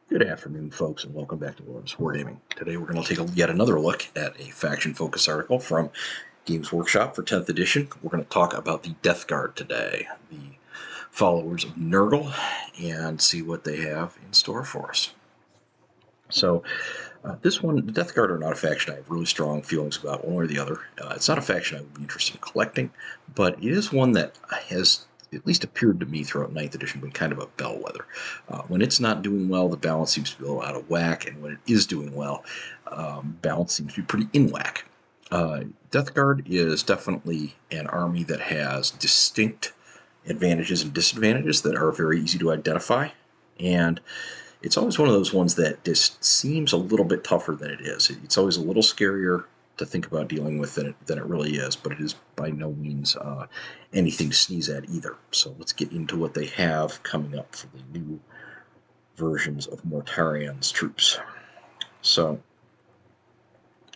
Good afternoon, folks, and welcome back to Wargaming. Today we're going to take yet another look at a faction focus article from Games Workshop for 10th edition. We're going to talk about the Death Guard today, the followers of Nurgle, and see what they have in store for us. So this one, the Death Guard are not a faction I have really strong feelings about one way or the other. It's not a faction I would be interested in collecting, but it is one that has at least appeared to me throughout 9th edition being kind of a bellwether. When it's not doing well, the balance seems to be a little out of whack, and when it is doing well, balance seems to be pretty in whack. Death Guard is definitely an army that has distinct advantages and disadvantages that are very easy to identify, and it's always one of those ones that just seems a little bit tougher than it is. It's always a little scarier to think about dealing with than it really is, but it is by no means anything to sneeze at either. So let's get into what they have coming up for the new versions of Mortarion's troops. So,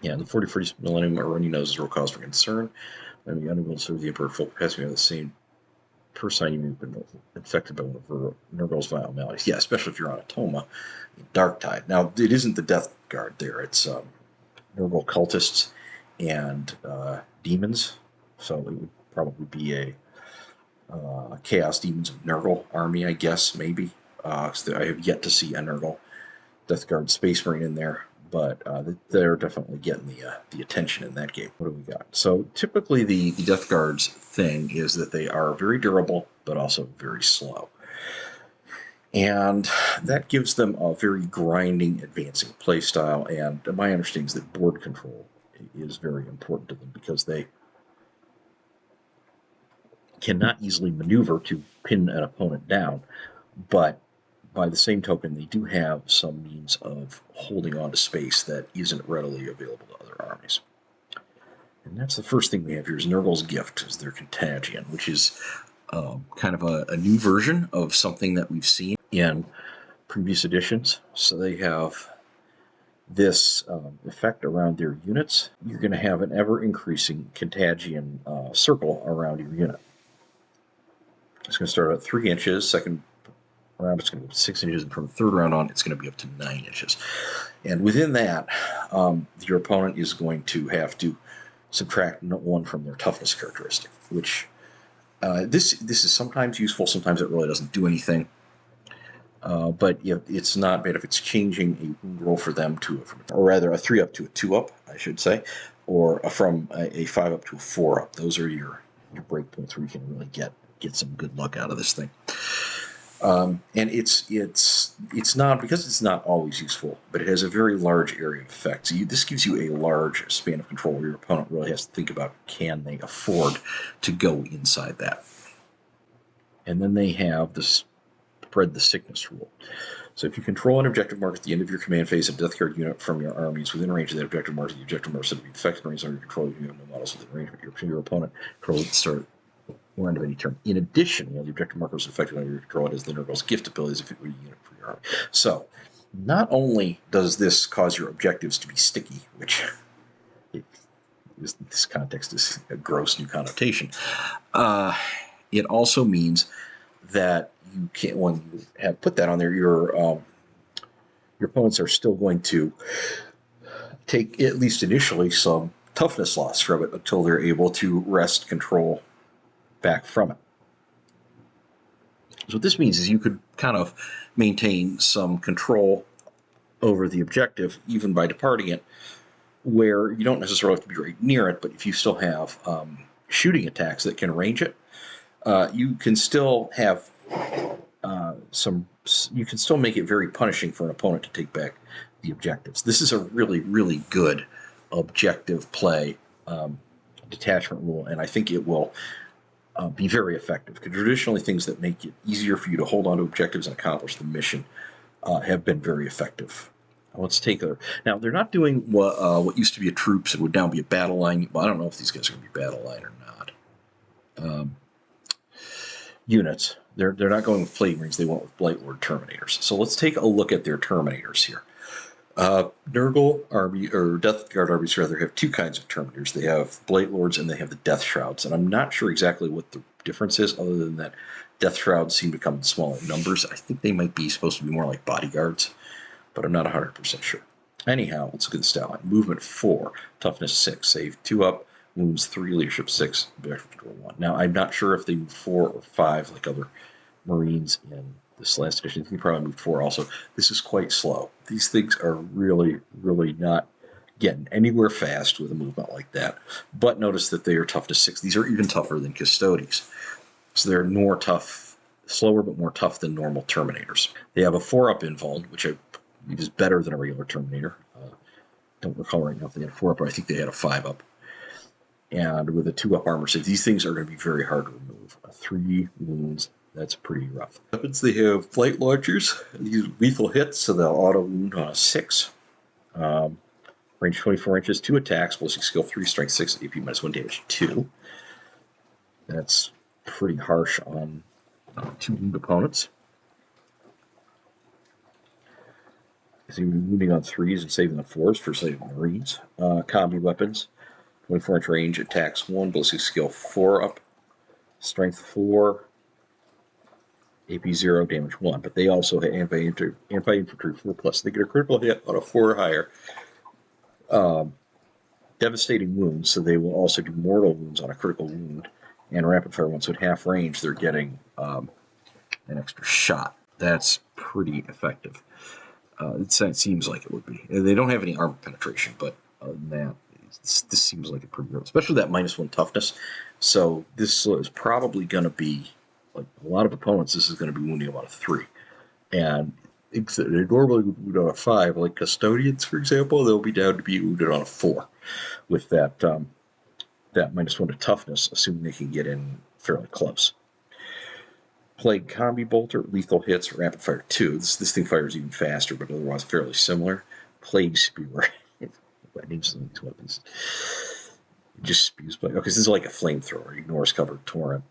yeah, the 41st Millennium are running noses are a cause for concern. I mean, unable to serve the Emperor full capacity of the same person you've been infected by one of Nurgle's vile maladies. Yeah, especially if you're on Atoma, Darktide. Now, it isn't the Death Guard there. It's Nurgle cultists and demons. So it would probably be a Chaos Demons of Nurgle army, I guess, maybe. I have yet to see a Nurgle Death Guard Space Marine in there, but they're definitely getting the attention in that game. What do we got? So typically the Death Guard's thing is that they are very durable, but also very slow. And that gives them a very grinding, advancing playstyle, and my understanding is that board control is very important to them because they cannot easily maneuver to pin an opponent down, but by the same token, they do have some means of holding on to space that isn't readily available to other armies. And that's the first thing we have here is Nurgle's Gift, is their Contagion, which is kind of a new version of something that we've seen in previous editions. So they have this effect around their units. You're going to have an ever-increasing Contagion circle around your unit. It's going to start at 3 inches, second round it's going to be 6 inches, and from the third round on it's going to be up to 9 inches. And within that, your opponent is going to have to subtract 1 from their toughness characteristic, which this is sometimes useful, sometimes it really doesn't do anything. But it's not bad if it's changing a wound roll for them or rather a 3 up to a 2 up, I should say, or from a 5 up to a 4 up. Those are your break points where you can really get some good luck out of this thing. And it's not, because it's not always useful, but it has a very large area of effect. So this gives you a large span of control where your opponent really has to think about, can they afford to go inside that? And then they have this spread the sickness rule. So if you control an objective mark at the end of your command phase, a Death Guard unit from your armies within range of that objective mark, the objective mark said to be infected marines under your control, you have no models within range of your opponent controls at the start or end of any turn. In addition, the objective marker is affected under your control, it has the Nurgle's Gift abilities if it were a unit for your army. So not only does this cause your objectives to be sticky, which in this context is a gross new connotation, it also means that you can't, when you have put that on there, your opponents are still going to take, at least initially, some toughness loss from it until they're able to wrest control back from it. So what this means is you could kind of maintain some control over the objective even by departing it, where you don't necessarily have to be right near it, but if you still have shooting attacks that can range it, you can still have you can still make it very punishing for an opponent to take back the objectives. This is a really, really good objective play detachment rule, and I think it will be very effective, because traditionally things that make it easier for you to hold on to objectives and accomplish the mission have been very effective. Let's take a... Now, they're not doing what used to be a troops. It would now be a battle line. Well, I don't know if these guys are going to be battle line or not. Units. They're not going with Plague Marines. They went with Blight Lord Terminators. So let's take a look at their Terminators here. Nurgle army, or Death Guard armies rather, have two kinds of Terminators. They have Blight Lords and they have the Death Shrouds. And I'm not sure exactly what the difference is, other than that Death Shrouds seem to come in smaller numbers. I think they might be supposed to be more like bodyguards. but I'm not 100% sure. Anyhow, let's look at the stat line. Movement 4, toughness 6, save 2 up, wounds 3, leadership 6, vector control 1. Now, I'm not sure if they move 4 or 5 like other Marines in this last edition. I think they probably moved 4 also. This is quite slow. These things are really, really not getting anywhere fast with a movement like that. But notice that they are toughness 6. These are even tougher than Custodies. So they're more tough, slower but more tough than normal Terminators. They have a 4-up invuln, which I believe is better than a regular Terminator. Don't recall right now if they had a 4-up, but I think they had a 5-up. And with a 2-up armor save, these things are going to be very hard to remove. 3 wounds, that's pretty rough. Weapons, they have flight launchers. These lethal hits, so they'll auto wound on a 6. Range 24 inches, 2 attacks, ballistic skill 3, strength 6, AP minus 1, damage 2. That's pretty harsh on 2 wound opponents. So you're wounding on 3s and saving the 4s for saving Marines. Combi weapons, 24-inch range, attacks 1, ballistic skill 4 up, strength 4, AP 0, damage 1. But they also have anti-infantry 4 plus. They get a critical hit on a 4 or higher. Devastating wounds, so they will also do mortal wounds on a critical wound. And rapid fire ones, so at half range, they're getting an extra shot. That's pretty effective. It seems like it would be. They don't have any armor penetration, but other than that, this seems like a pretty good, especially that -1 toughness. So this is probably going to be, like a lot of opponents, this is going to be wounding about a 3. And they normally would wound on a 5, like Custodians, for example, they'll be down to be wounded on a 4 with that that -1 to toughness, assuming they can get in fairly close. Plague Combi Bolter, lethal hits, rapid fire 2. This thing fires even faster, but otherwise fairly similar. Plague Spewer. What names these weapons? It just spews plague. Okay, this is like a flamethrower. Ignores cover, torrent,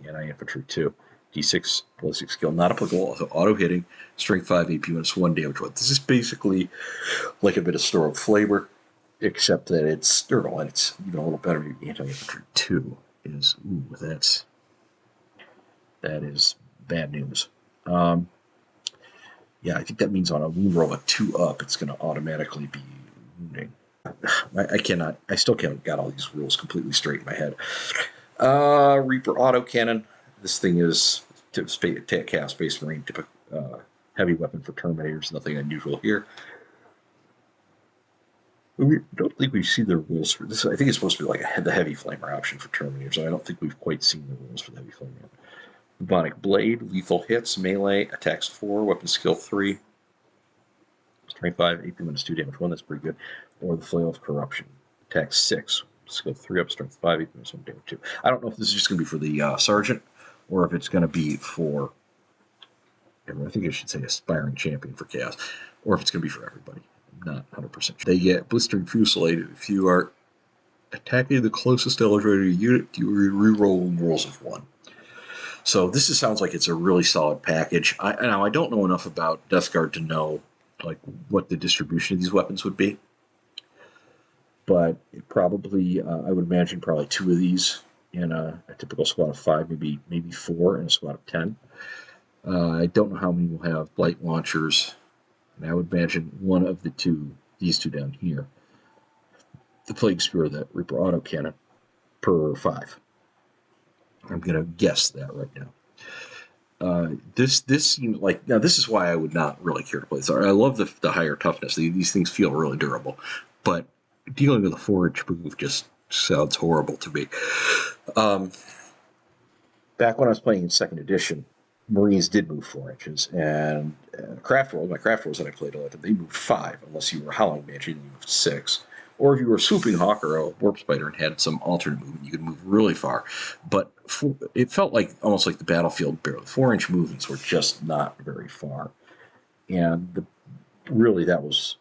anti-infantry 2. D6 ballistic skill not applicable. Also auto hitting. Strength 5, AP minus 1, damage 1. This is basically like a bit of Storm Flavor, except that it's Nurgle, and it's even a little better. Anti-infantry 2 is that is bad news. Yeah, I think that means on a wound roll of 2 up, it's going to automatically be wounding. I still can't got all these rules completely straight in my head. Reaper autocannon. This thing is chaos space marine, heavy weapon for Terminators. Nothing unusual here. We don't think we've seen the rules for this. I think it's supposed to be like the heavy flamer option for Terminators. I don't think we've quite seen the rules for the heavy flamer yet. Bubonic Blade, lethal hits, melee, attacks 4, weapon skill 3, strength 5, AP minus 2, damage 1, that's pretty good. Or the Flail of Corruption, attacks 6, skill 3 up, strength 5, AP minus 1, damage 2. I don't know if this is just going to be for the Sergeant, or if it's going to be for, I think I should say Aspiring Champion for Chaos, or if it's going to be for everybody. I'm not 100% sure. They get Blistering Fusillade. If you are attacking the closest eligible unit, you reroll rolls of 1. So this sounds like it's a really solid package. I don't know enough about Death Guard to know like what the distribution of these weapons would be, but probably I would imagine probably 2 of these in a typical squad of 5, maybe 4 in a squad of 10. I don't know how many will have blight launchers, and I would imagine one of these two down here, the Plague Spear, that Reaper autocannon, per 5. I'm going to guess that right now. This seems like, now this is why I would not really care to play this. I love the higher toughness. These things feel really durable, but dealing with a 4-inch move just sounds horrible to me. Back when I was playing in 2nd edition, Marines did move 4 inches, and Craftworlds, my Craftworlds that I played a lot, they moved 5, unless you were Howling Banshee and you moved 6. Or if you were a Swooping Hawk or a Warp Spider and had some alternate movement, you could move really far. But it felt like almost like the battlefield barrel. The 4-inch movements were just not very far. And really, that was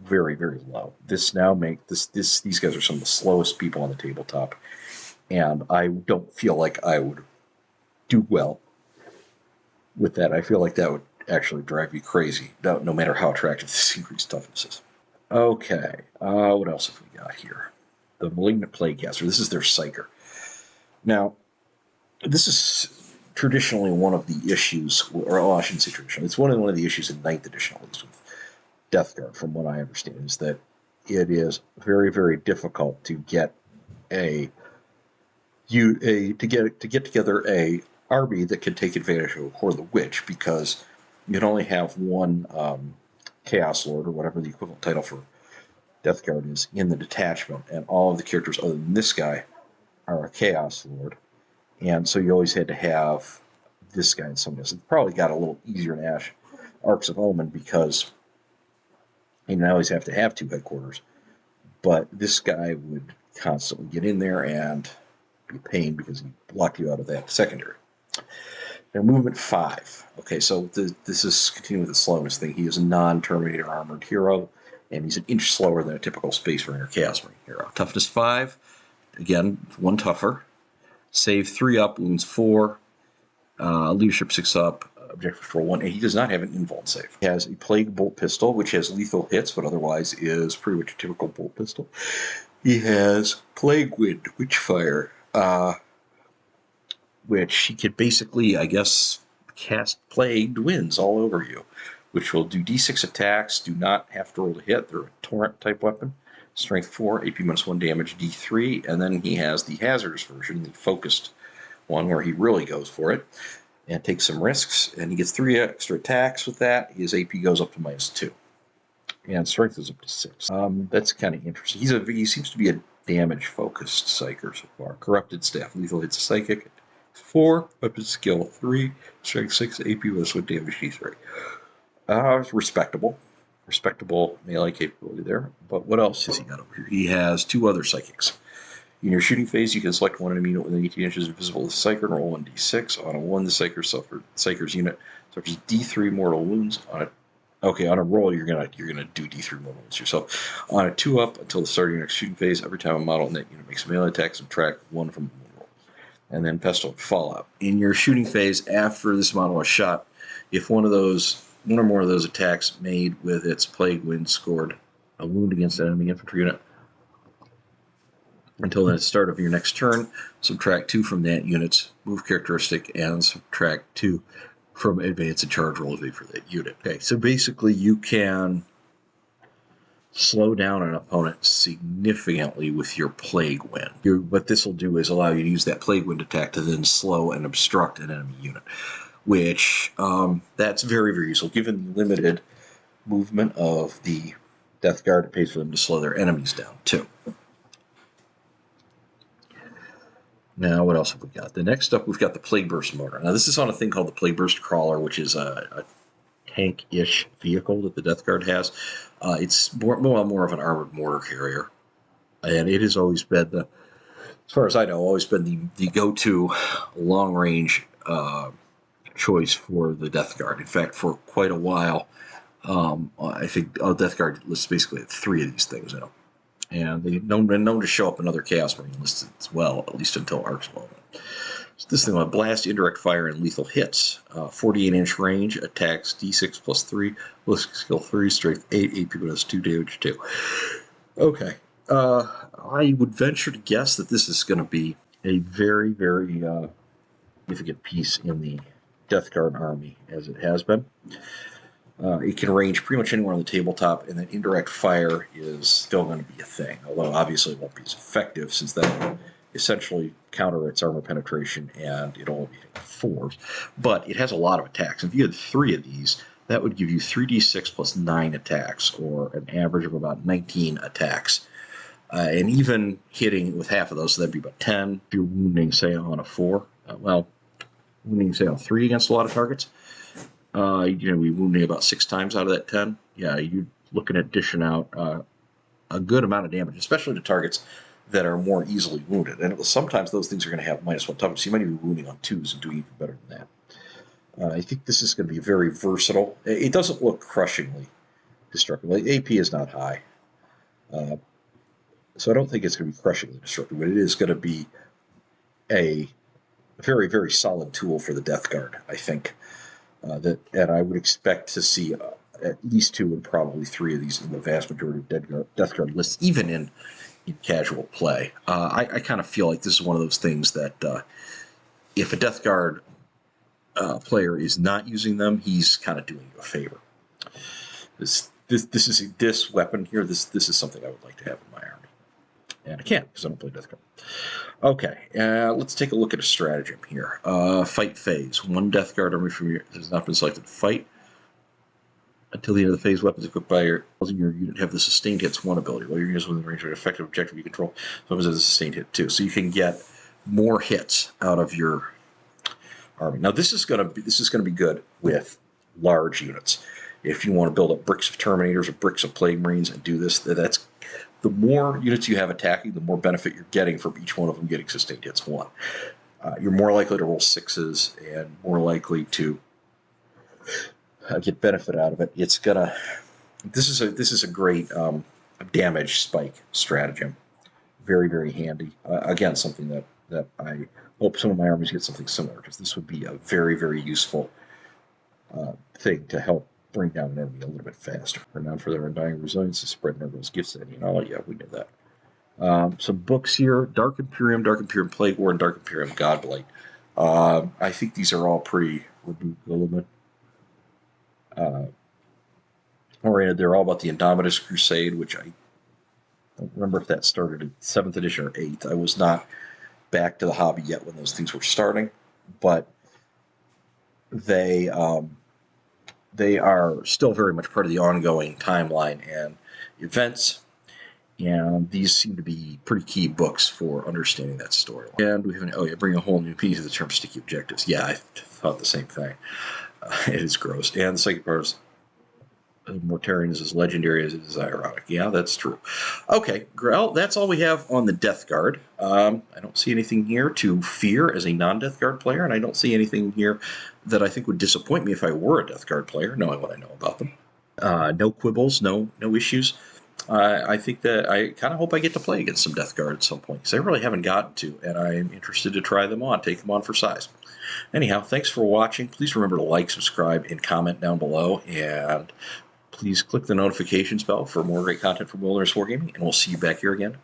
very, very low. This now these guys are some of the slowest people on the tabletop. And I don't feel like I would do well with that. I feel like that would actually drive me crazy, no matter how attractive this increased toughness is. Okay, what else have we got here? The Malignant Plaguecaster. This is their Psyker. Now, this is traditionally one of the issues, or I shouldn't say traditionally, it's one of the issues in 9th edition, at least, with Death Guard, from what I understand, is that it is very, very difficult to get to get together a army that can take advantage of Horde the Witch, because you can only have one Chaos Lord, or whatever the equivalent title for Death Guard is, in the detachment, and all of the characters other than this guy are a Chaos Lord, and so you always had to have this guy and someone else. It probably got a little easier in Arcs of Omen, because you don't always have to have two headquarters, but this guy would constantly get in there and be a pain because he blocked you out of that secondary. Now, movement 5. Okay, so this is continuing with the slowness thing. He is a non-Terminator armored hero, and he's an inch slower than a typical Space Marine or Chaos Marine hero. Toughness 5, again, 1 tougher. Save 3 up, wounds 4. Leadership 6 up, objective control 1. And he does not have an invuln save. He has a Plague Bolt Pistol, which has lethal hits, but otherwise is pretty much a typical bolt pistol. He has Plague Wind, Witchfire, which he could basically, I guess, cast Plagued Winds all over you, which will do d6 attacks, do not have to roll to hit. They're a Torrent type weapon. Strength 4, AP -1 damage, d3, and then he has the hazardous version, the focused one, where he really goes for it and takes some risks, and he gets 3 extra attacks with that. His AP goes up to -2, and strength is up to 6. That's kind of interesting. He seems to be a damage-focused psyker so far. Corrupted Staff, lethal hits a psychic, 4, weapon skill 3, strength 6, AP -1 damage, d3. Respectable melee capability there. But what else has he got over here? He has 2 other psychics. In your shooting phase, you can select one enemy unit within 18 inches invisible to the psyker and roll 1d6. On a 1, the psyker's unit suffers d3 mortal wounds. On a roll, you're gonna do d3 mortal wounds yourself. On a 2 up until the start of your next shooting phase, every time a model in that unit makes a melee attack, subtract 1 from the roll. And then Pestilent Fallout. In your shooting phase, after this model is shot, if one or more of those attacks made with its Plague Wind scored a wound against an enemy infantry unit, until the start of your next turn, subtract 2 from that unit's move characteristic, and subtract 2 from advance and charge rolls for that unit. Okay, so basically you can slow down an opponent significantly with your Plague Wind. What this will do is allow you to use that Plague Wind attack to then slow and obstruct an enemy unit, which that's very, very useful. Given the limited movement of the Death Guard, it pays for them to slow their enemies down too. Now, what else have we got? The next up, we've got the Playburst Motor. Now, this is on a thing called the Playburst Crawler, which is a tank-ish vehicle that the Death Guard has. It's more of an armored mortar carrier, and it has always been as far as I know, always been the go-to long-range choice for the Death Guard. In fact, for quite a while, I think Death Guard lists basically 3 of these things now. And they've been known to show up in other Chaos Marine lists as well, at least until Arcs of Omen. So this thing will blast, indirect fire, and lethal hits. 48-inch range, attacks d6 plus 3, ballistic skill 3, strength 8, AP -2, damage 2. Okay. I would venture to guess that this is going to be a very, very significant piece in the Death Guard army, as it has been. It can range pretty much anywhere on the tabletop, and then indirect fire is still going to be a thing, although obviously it won't be as effective, since that will essentially counter its armor penetration, and it'll only be 4s. But it has a lot of attacks. If you had 3 of these, that would give you 3d6 plus 9 attacks, or an average of about 19 attacks. And even hitting with half of those, so that'd be about 10. If you're wounding, say, on a 4, wounding, say, on 3 against a lot of targets, you're going to be wounding about 6 times out of that 10. Yeah, you're looking at dishing out a good amount of damage, especially to targets that are more easily wounded. And sometimes those things are going to have -1 toughness, so you might even be wounding on 2s and doing even better than that. I think this is going to be very versatile. It doesn't look crushingly destructive. AP is not high, so I don't think it's going to be crushingly destructive, but it is going to be a very, very solid tool for the Death Guard, I think. And I would expect to see at least 2 and probably 3 of these in the vast majority of Death Guard lists, even in casual play. I kind of feel like this is one of those things that if a Death Guard player is not using them, he's kind of doing you a favor. this weapon here. This is something I would like to have in my army, and I can't because I don't play Death Guard. Okay, let's take a look at a stratagem here. Fight phase. One Death Guard army from your has not been selected to fight. Until the end of the phase, weapons equipped by your unit have the sustained hits 1 ability. While your unit is within range of an effective objective you control, weapons have the sustained hit 2. So you can get more hits out of your army. Now this is going to be good with large units. If you want to build up bricks of Terminators or bricks of Plague Marines and do this, that's the more units you have attacking, the more benefit you're getting from each one of them getting sustained hits 1. You're more likely to roll 6s and more likely to get benefit out of it. It's gonna. This is a great damage spike stratagem. Very, very handy. Again, something that I hope some of my armies get something similar, because this would be a very, very useful thing to help bring down an enemy a little bit faster. Renowned for their undying resilience to spread nurgle's gifts to any and all. Yeah, we knew that. Some books here: Dark Imperium Plague War, and Dark Imperium Godblight. I think these are all pretty relevant. Oriented. They're all about the Indomitus Crusade, which I don't remember if that started in 7th edition or 8th. I was not back to the hobby yet when those things were starting, but they are still very much part of the ongoing timeline and events, and these seem to be pretty key books for understanding that storyline. And we have bring a whole new piece to the term sticky objectives. Yeah, I thought the same thing. It is gross. And the second part is Mortarian is as legendary as it is ironic. Yeah, that's true. Okay, Grell, that's all we have on the Death Guard. I don't see anything here to fear as a non-Death Guard player, and I don't see anything here that I think would disappoint me if I were a Death Guard player, knowing what I know about them. No quibbles, no issues. I think that I kind of hope I get to play against some Death Guard at some point, because I really haven't gotten to, and I'm interested to try them on, take them on for size. Anyhow, thanks for watching. Please remember to like, subscribe, and comment down below, and please click the notifications bell for more great content from Wilderness Wargaming, and we'll see you back here again